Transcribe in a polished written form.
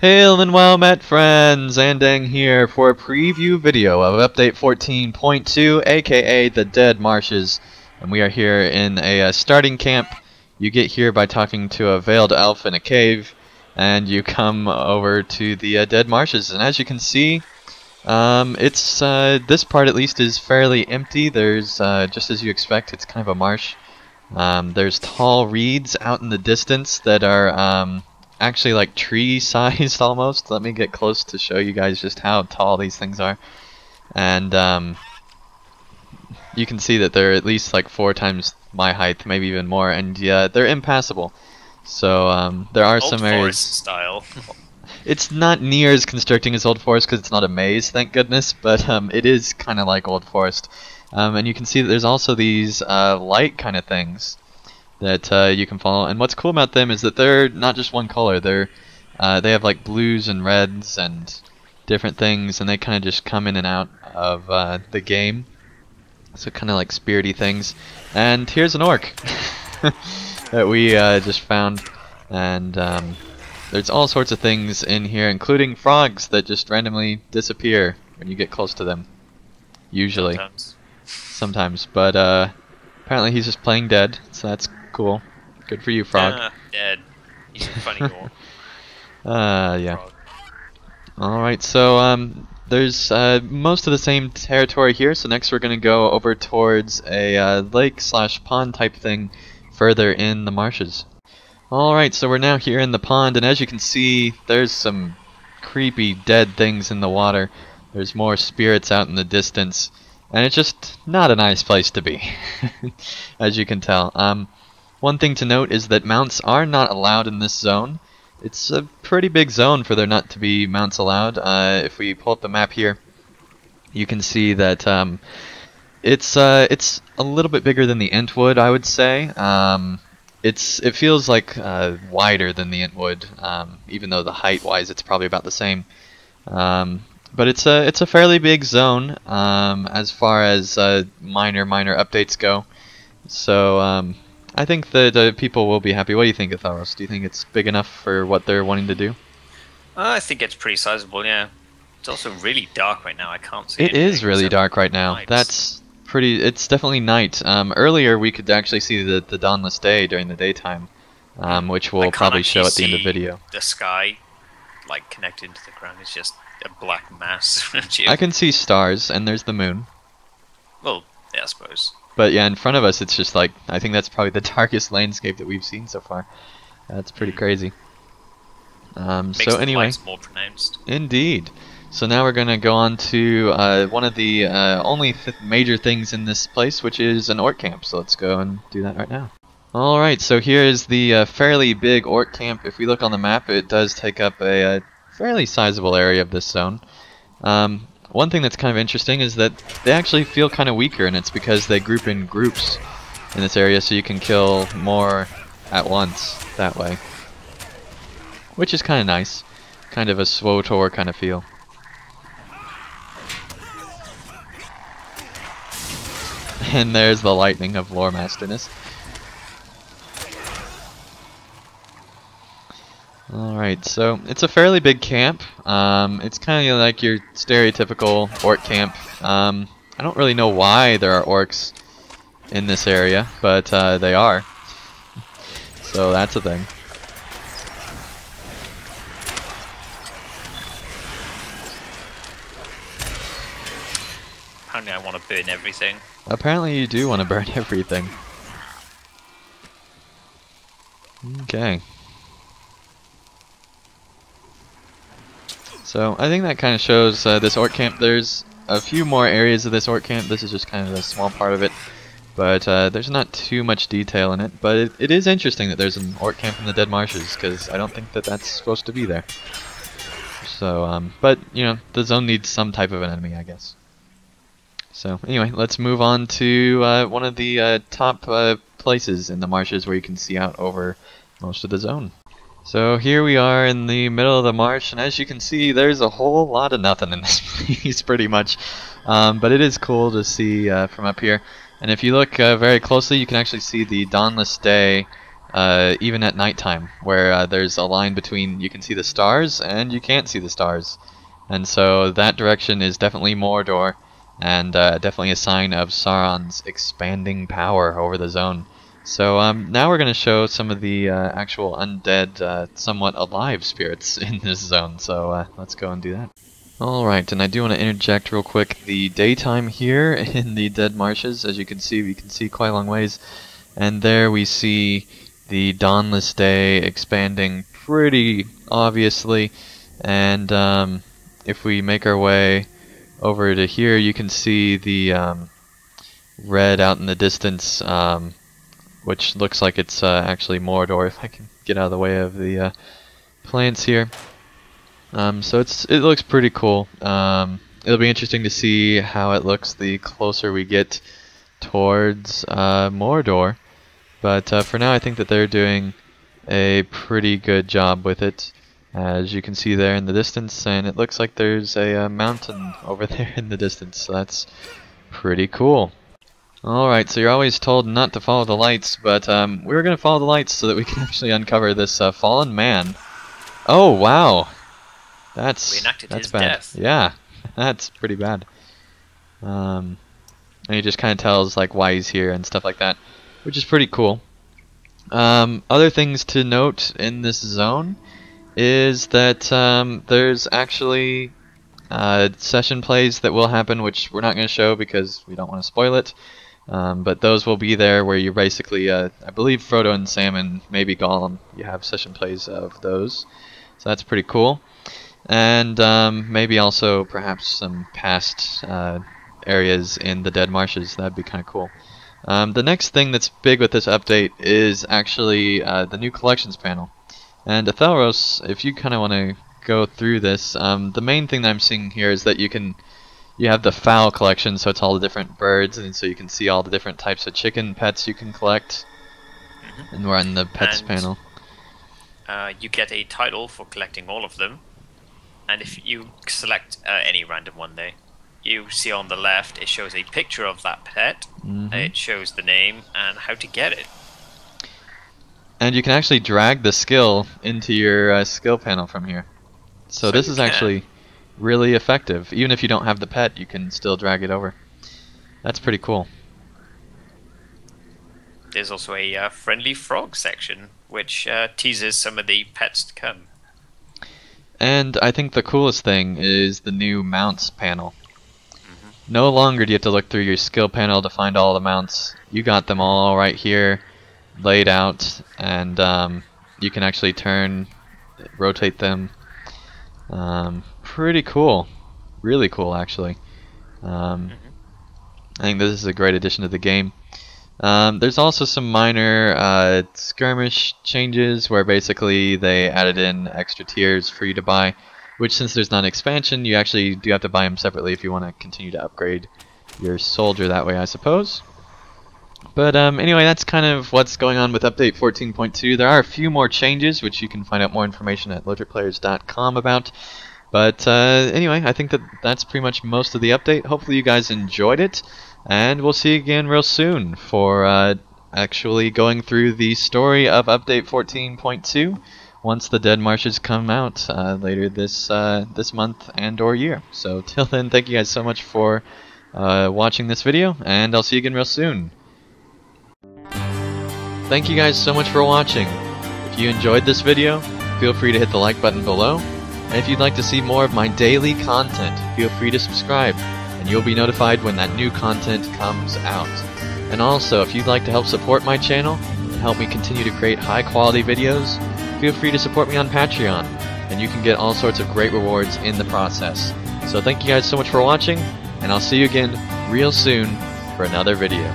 Hail and well met friends, Andang here for a preview video of Update 14.2, aka the Dead Marshes. And we are here in a starting camp. You get here by talking to a veiled elf in a cave, and you come over to the Dead Marshes. And as you can see, this part at least is fairly empty. There's, just as you expect, it's kind of a marsh. There's tall reeds out in the distance that are actually like tree-sized almost. Let me get close to show you guys just how tall these things are. And you can see that they're at least like 4 times my height, maybe even more, and yeah, they're impassable. So there are some areas. Forest style. It's not near as constricting as Old Forest because it's not a maze, thank goodness, but it is kind of like Old Forest. And you can see that there's also these light kind of things that you can follow. And what's cool about them is that they're not just one color. They have like blues and reds and different things, and they kind of just come in and out of the game. So kind of like spirity things. And here's an orc that we just found. And there's all sorts of things in here, including frogs that just randomly disappear when you get close to them. Usually. Sometimes. But apparently he's just playing dead, so that's cool. Good for you, frog. Dead. He's a funny orc. Yeah. Alright, so there's most of the same territory here, so next we're going to go over towards a lake/pond type thing further in the marshes. Alright, so we're now here in the pond, and as you can see, there's some creepy dead things in the water. There's more spirits out in the distance, and it's just not a nice place to be, as you can tell. One thing to note is that mounts are not allowed in this zone. It's a pretty big zone for there not to be mounts allowed. If we pull up the map here, you can see that it's a little bit bigger than the Entwood, I would say. It feels like wider than the Entwood, even though the height-wise it's probably about the same. But it's a fairly big zone as far as minor updates go. So I think that people will be happy. What do you think, Atharos? Do you think it's big enough for what they're wanting to do? I think it's pretty sizable, yeah. It's also really dark right now. I can't see it. It is really dark right now. Lights. That's pretty. It's definitely night. Earlier we could actually see the dawnless day during the daytime, which we'll probably show at the end of the video. The sky, like connected to the ground, is just a black mass. I can see stars, and there's the moon. Well, yeah, I suppose. But yeah, in front of us, it's just like, I think that's probably the darkest landscape that we've seen so far. That's pretty crazy. Makes so the anyway, lights more pronounced. Indeed. So now we're gonna go on to one of the only major things in this place, which is an orc camp. So let's go and do that right now. Alright, so here is the fairly big orc camp. If we look on the map, it does take up a fairly sizable area of this zone. One thing that's kind of interesting is that they actually feel kind of weaker, and it's because they group in groups in this area, so you can kill more at once that way. Which is kind of nice. Kind of a SWTOR kind of feel. And there's the lightning of Lore Masterness. Alright, so it's a fairly big camp. It's kind of like your stereotypical orc camp. I don't really know why there are orcs in this area, but they are. So that's a thing. Apparently I want to burn everything. Apparently you do want to burn everything. Okay. So I think that kind of shows this orc camp. There's a few more areas of this orc camp. This is just kind of a small part of it, but there's not too much detail in it. But it is interesting that there's an orc camp in the Dead Marshes, because I don't think that that's supposed to be there. So, but you know, the zone needs some type of an enemy, I guess. So anyway, let's move on to one of the top places in the marshes where you can see out over most of the zone. So here we are in the middle of the marsh, and as you can see, there's a whole lot of nothing in this place, pretty much. But it is cool to see from up here. And if you look very closely, you can actually see the dawnless day even at nighttime, where there's a line between you can see the stars and you can't see the stars. And so that direction is definitely Mordor, and definitely a sign of Sauron's expanding power over the zone. So now we're going to show some of the actual undead, somewhat alive spirits in this zone. So let's go and do that. Alright, and I do want to interject real quick. The daytime here in the Dead Marshes, as you can see, we can see quite a long ways. And there we see the dawnless day expanding pretty obviously. And if we make our way over to here, you can see the red out in the distance, which looks like it's actually Mordor, if I can get out of the way of the plants here. So it looks pretty cool. It'll be interesting to see how it looks the closer we get towards Mordor. But for now, I think that they're doing a pretty good job with it, as you can see there in the distance, and it looks like there's a mountain over there in the distance, so that's pretty cool. Alright, so you're always told not to follow the lights, but we're going to follow the lights so that we can actually uncover this fallen man. Oh, wow! That's his bad. Death. Yeah, that's pretty bad. And he just kind of tells like why he's here and stuff like that, which is pretty cool. Other things to note in this zone is that there's actually session plays that will happen, which we're not going to show because we don't want to spoil it. But those will be there, where you basically, I believe Frodo and Sam and maybe Gollum, you have session plays of those. So that's pretty cool. And maybe also perhaps some past areas in the Dead Marshes. That'd be kind of cool. The next thing that's big with this update is actually the new collections panel. And Athelros, if you kind of want to go through this, the main thing that I'm seeing here is that you have the fowl collection, so it's all the different birds, and so you can see all the different types of chicken pets you can collect. And we're on the pets panel. You get a title for collecting all of them, and if you select any random one there, you see on the left it shows a picture of that pet, it shows the name and how to get it. And you can actually drag the skill into your skill panel from here. So this is actually really effective. Even if you don't have the pet, you can still drag it over. That's pretty cool. There's also a friendly frog section, which teases some of the pets to come. And I think the coolest thing is the new mounts panel. No longer do you have to look through your skill panel to find all the mounts. You got them all right here, laid out, and you can actually rotate them. Pretty cool. Really cool, actually. I think this is a great addition to the game. There's also some minor skirmish changes, where basically they added in extra tiers for you to buy, which, since there's not an expansion, you actually do have to buy them separately if you want to continue to upgrade your soldier that way, I suppose. But anyway, that's kind of what's going on with update 14.2. There are a few more changes, which you can find out more information at LOTROplayers.com about. But anyway, I think that's pretty much most of the update. Hopefully you guys enjoyed it, and we'll see you again real soon for actually going through the story of update 14.2 once the Dead Marshes come out later this month and or year. So till then, thank you guys so much for watching this video, and I'll see you again real soon. Thank you guys so much for watching. If you enjoyed this video, feel free to hit the like button below. And if you'd like to see more of my daily content, feel free to subscribe, and you'll be notified when that new content comes out. And also, if you'd like to help support my channel and help me continue to create high quality videos, feel free to support me on Patreon, and you can get all sorts of great rewards in the process. So thank you guys so much for watching, and I'll see you again real soon for another video.